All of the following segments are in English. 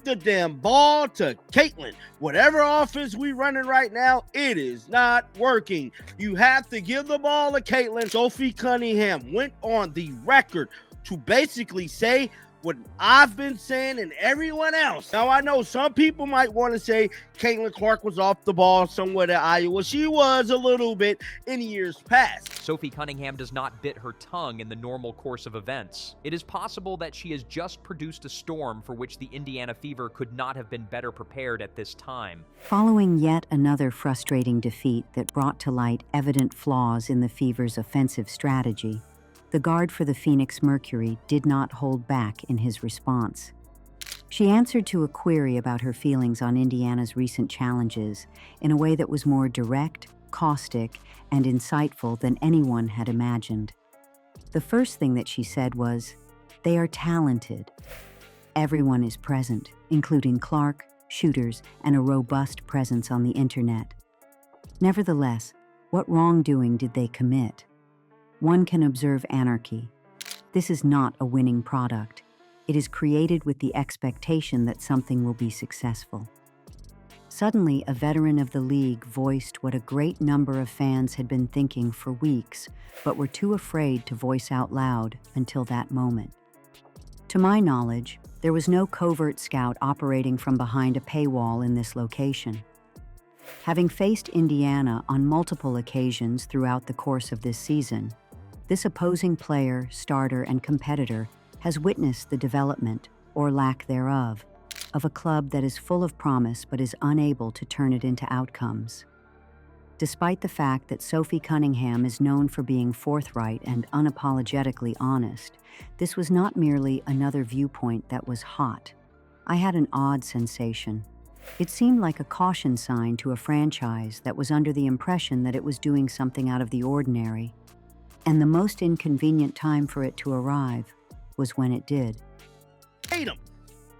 the damn ball to Caitlin. Whatever offense we running right now, it is not working. You have to give the ball to Caitlin. Sophie Cunningham went on the record to basically say what I've been saying and everyone else. Now, I know some people might want to say Caitlin Clark was off the ball somewhere at Iowa. She was a little bit in years past. Sophie Cunningham does not bit her tongue in the normal course of events. It is possible that she has just produced a storm for which the Indiana Fever could not have been better prepared at this time. Following yet another frustrating defeat that brought to light evident flaws in the Fever's offensive strategy, the guard for the Phoenix Mercury did not hold back in his response. She answered to a query about her feelings on Indiana's recent challenges in a way that was more direct, caustic, and insightful than anyone had imagined. The first thing that she said was, "They are talented. Everyone is present, including Clark, shooters, and a robust presence on the internet. Nevertheless, what wrongdoing did they commit? One can observe anarchy. This is not a winning product. It is created with the expectation that something will be successful." Suddenly, a veteran of the league voiced what a great number of fans had been thinking for weeks, but were too afraid to voice out loud until that moment. To my knowledge, there was no covert scout operating from behind a paywall in this location. Having faced Indiana on multiple occasions throughout the course of this season, this opposing player, starter, and competitor has witnessed the development, or lack thereof, of a club that is full of promise but is unable to turn it into outcomes. Despite the fact that Sophie Cunningham is known for being forthright and unapologetically honest, this was not merely another viewpoint that was hot. I had an odd sensation. It seemed like a caution sign to a franchise that was under the impression that it was doing something out of the ordinary, and the most inconvenient time for it to arrive was when it did. Tatum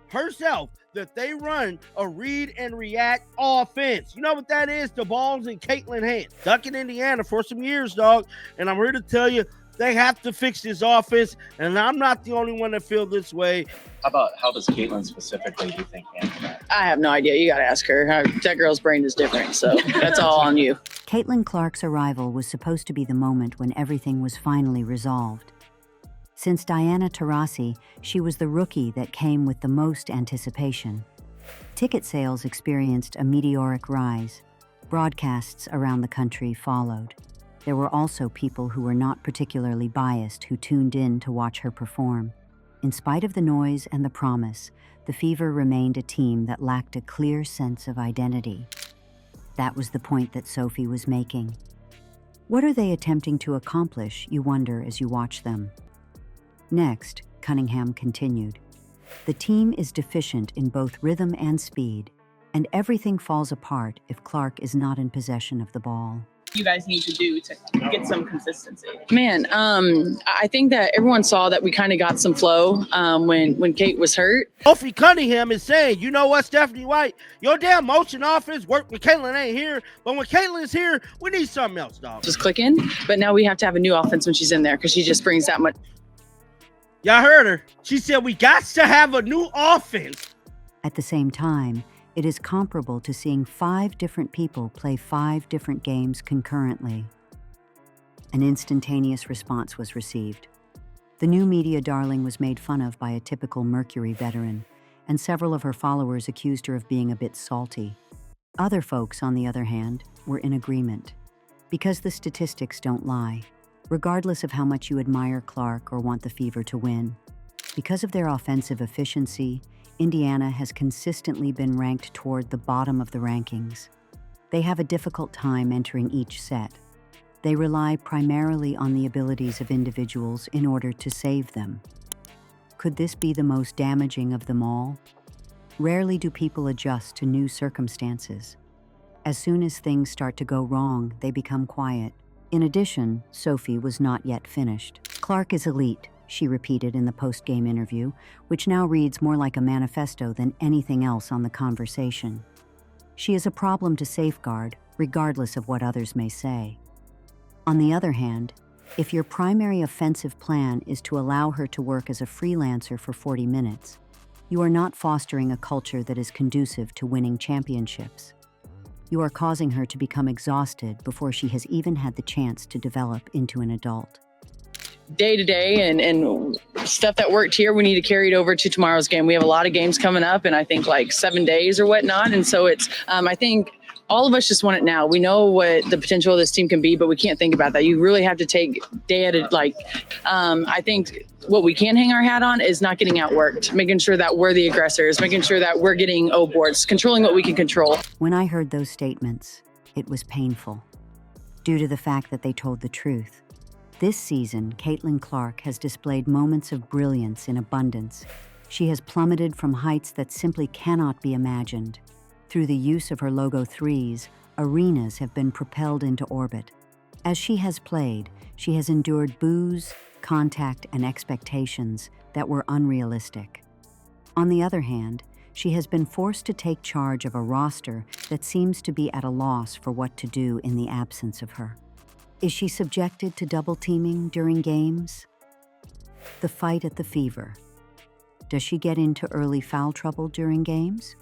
herself that they run a read and react offense. You know what that is? The ball's in Caitlin's hands. Ducking Indiana for some years, dog. And I'm here to tell you, they have to fix this offense, and I'm not the only one that feel this way. How does Caitlin specifically, do you think, handle that? I have no idea. You got to ask her. That girl's brain is different, so that's all on you. Caitlin Clark's arrival was supposed to be the moment when everything was finally resolved. Since Diana Taurasi, she was the rookie that came with the most anticipation. Ticket sales experienced a meteoric rise. Broadcasts around the country followed. There were also people who were not particularly biased who tuned in to watch her perform. In spite of the noise and the promise, the Fever remained a team that lacked a clear sense of identity. That was the point that Sophie was making. What are they attempting to accomplish, you wonder as you watch them? Next, Cunningham continued. The team is deficient in both rhythm and speed, and everything falls apart if Clark is not in possession of the ball. You guys need to do to get some consistency? Man, I think that everyone saw that we kind of got some flow when Kate was hurt. Sophie Cunningham is saying, you know what, Stephanie White, your damn motion offense worked when Caitlin ain't here, but when Caitlin's here, we need something else, dog. Just clicking, but now we have to have a new offense when she's in there because she just brings that much. Y'all heard her. She said we got to have a new offense. At the same time, it is comparable to seeing 5 different people play 5 different games concurrently. An instantaneous response was received. The new media darling was made fun of by a typical Mercury veteran, and several of her followers accused her of being a bit salty. Other folks, on the other hand, were in agreement. Because the statistics don't lie, regardless of how much you admire Clark or want the Fever to win. Because of their offensive efficiency, Indiana has consistently been ranked toward the bottom of the rankings. They have a difficult time entering each set. They rely primarily on the abilities of individuals in order to save them. Could this be the most damaging of them all? Rarely do people adjust to new circumstances. As soon as things start to go wrong, they become quiet. In addition, Sophie was not yet finished. Clark is elite, she repeated in the post-game interview, which now reads more like a manifesto than anything else on the conversation. She is a problem to safeguard, regardless of what others may say. On the other hand, if your primary offensive plan is to allow her to work as a freelancer for 40 minutes, You are not fostering a culture that is conducive to winning championships. You are causing her to become exhausted before she has even had the chance to develop into an adult. Day to day and stuff that worked here, we need to carry it over to tomorrow's game. We have a lot of games coming up in I think like 7 days or whatnot. And so it's, I think all of us just want it now. We know what the potential of this team can be, but we can't think about that. You really have to take day at a, I think what we can hang our hat on is not getting outworked, making sure that we're the aggressors, making sure that we're getting O boards, controlling what we can control. When I heard those statements, it was painful, due to the fact that they told the truth. This season, Caitlin Clark has displayed moments of brilliance in abundance. She has plummeted from heights that simply cannot be imagined. Through the use of her logo threes, arenas have been propelled into orbit. As she has played, she has endured boos, contact, and expectations that were unrealistic. On the other hand, she has been forced to take charge of a roster that seems to be at a loss for what to do in the absence of her. Is she subjected to double teaming during games? The fight at the Fever. Does she get into early foul trouble during games?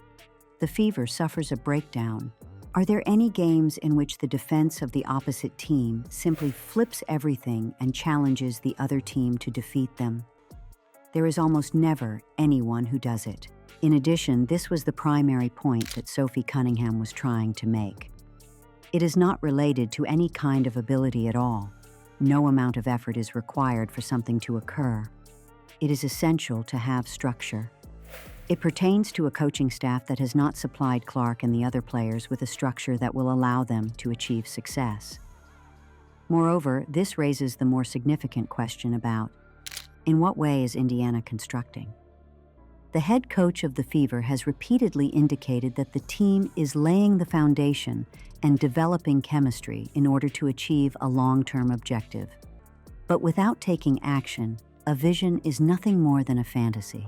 The Fever suffers a breakdown. Are there any games in which the defense of the opposite team simply flips everything and challenges the other team to defeat them? There is almost never anyone who does it. In addition, this was the primary point that Sophie Cunningham was trying to make. It is not related to any kind of ability at all. No amount of effort is required for something to occur. It is essential to have structure. It pertains to a coaching staff that has not supplied Clark and the other players with a structure that will allow them to achieve success. Moreover, this raises the more significant question about, in what way is Indiana constructing? The head coach of the Fever has repeatedly indicated that the team is laying the foundation and developing chemistry in order to achieve a long-term objective. But without taking action, a vision is nothing more than a fantasy.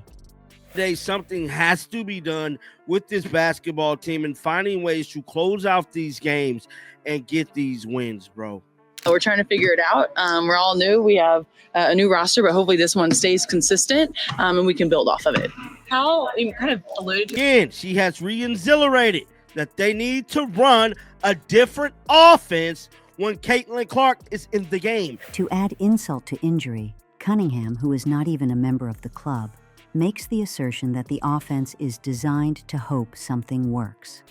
Today, something has to be done with this basketball team and finding ways to close out these games and get these wins, bro. We're trying to figure it out. We're all new. We have a new roster, but hopefully this one stays consistent and we can build off of it. How you kind of alluded to Again, she has re-exhilarated that they need to run a different offense when Caitlin Clark is in the game. To add insult to injury, Cunningham, who is not even a member of the club, makes the assertion that the offense is designed to hope something works.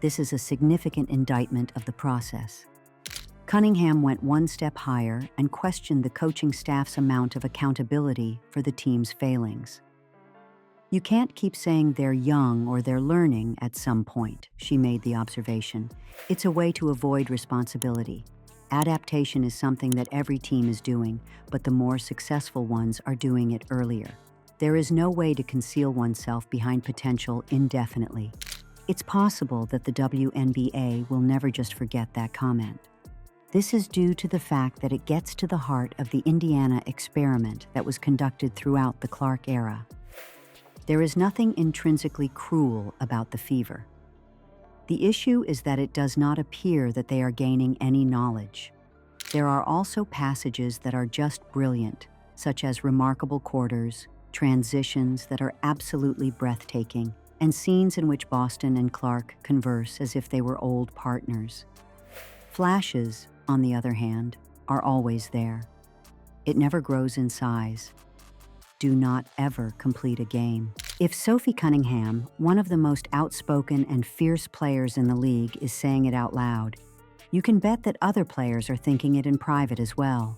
This is a significant indictment of the process. Cunningham went one step higher and questioned the coaching staff's amount of accountability for the team's failings. You can't keep saying they're young or they're learning at some point, she made the observation. It's a way to avoid responsibility. Adaptation is something that every team is doing, but the more successful ones are doing it earlier. There is no way to conceal oneself behind potential indefinitely. It's possible that the WNBA will never just forget that comment. This is due to the fact that it gets to the heart of the Indiana experiment that was conducted throughout the Clark era. There is nothing intrinsically cruel about the Fever. The issue is that it does not appear that they are gaining any knowledge. There are also passages that are just brilliant, such as remarkable quarters, transitions that are absolutely breathtaking, and scenes in which Boston and Clark converse as if they were old partners. Flashes, on the other hand, are always there. It never grows in size. Do not ever complete a game. If Sophie Cunningham, one of the most outspoken and fierce players in the league, is saying it out loud, you can bet that other players are thinking it in private as well.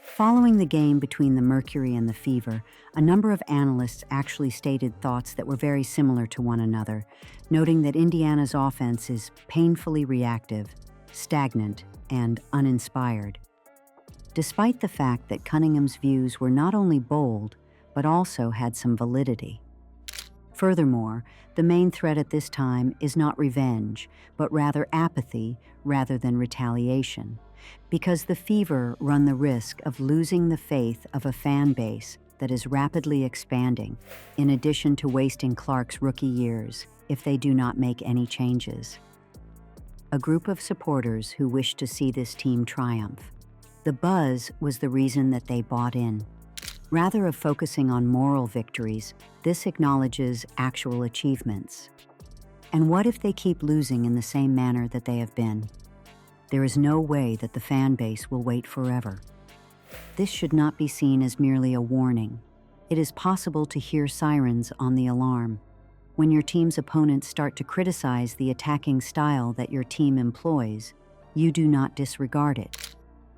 Following the game between the Mercury and the Fever, a number of analysts actually stated thoughts that were very similar to one another, noting that Indiana's offense is painfully reactive, stagnant, and uninspired. Despite the fact that Cunningham's views were not only bold, but also had some validity. Furthermore, the main threat at this time is not revenge, but rather apathy rather than retaliation, because the Fever run the risk of losing the faith of a fan base that is rapidly expanding, in addition to wasting Clark's rookie years if they do not make any changes. A group of supporters who wish to see this team triumph. The buzz was the reason that they bought in. Rather of focusing on moral victories, this acknowledges actual achievements. And what if they keep losing in the same manner that they have been? There is no way that the fan base will wait forever. This should not be seen as merely a warning. It is possible to hear sirens on the alarm. When your team's opponents start to criticize the attacking style that your team employs, you do not disregard it.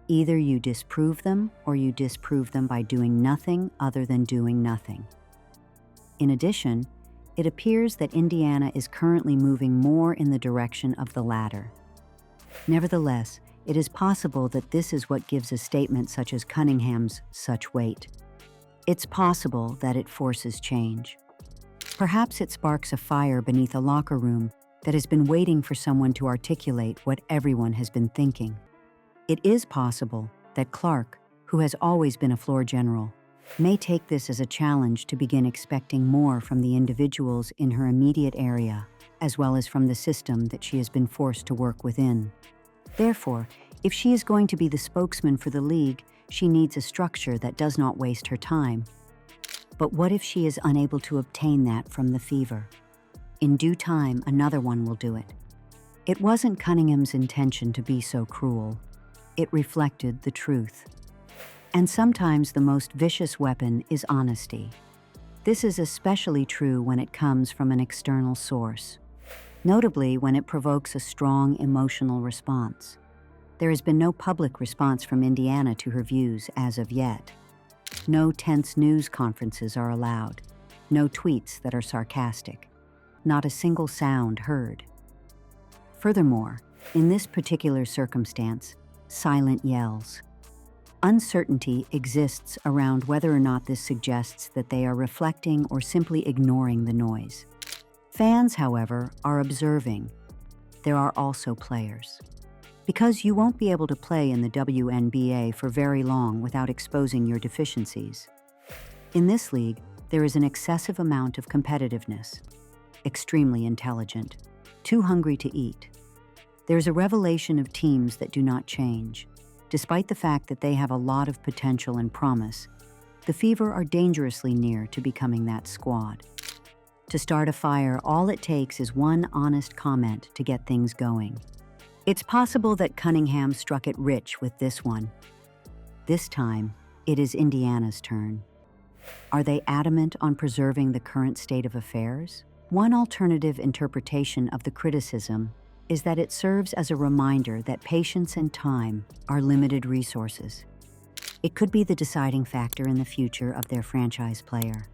Either you disprove them or you disprove them by doing nothing other than doing nothing. In addition, it appears that Indiana is currently moving more in the direction of the latter. Nevertheless, it is possible that this is what gives a statement such as Cunningham's such weight. It's possible that it forces change. Perhaps it sparks a fire beneath a locker room that has been waiting for someone to articulate what everyone has been thinking. It is possible that Clark, who has always been a floor general, may take this as a challenge to begin expecting more from the individuals in her immediate area, as well as from the system that she has been forced to work within. Therefore, if she is going to be the spokesman for the league, she needs a structure that does not waste her time. But what if she is unable to obtain that from the Fever? In due time, another one will do it. It wasn't Cunningham's intention to be so cruel. It reflected the truth. And sometimes the most vicious weapon is honesty. This is especially true when it comes from an external source, notably when it provokes a strong emotional response. There has been no public response from Indiana to her views as of yet. No tense news conferences are allowed. No tweets that are sarcastic. Not a single sound heard. Furthermore, in this particular circumstance, silent yells. Uncertainty exists around whether or not this suggests that they are reflecting or simply ignoring the noise. Fans, however, are observing. There are also players. Because you won't be able to play in the WNBA for very long without exposing your deficiencies. In this league, there is an excessive amount of competitiveness. Extremely intelligent. Too hungry to eat. There's a revelation of teams that do not change. Despite the fact that they have a lot of potential and promise, the Fever are dangerously near to becoming that squad. To start a fire, all it takes is one honest comment to get things going. It's possible that Cunningham struck it rich with this one. This time, it is Indiana's turn. Are they adamant on preserving the current state of affairs? One alternative interpretation of the criticism is that it serves as a reminder that patience and time are limited resources. It could be the deciding factor in the future of their franchise player.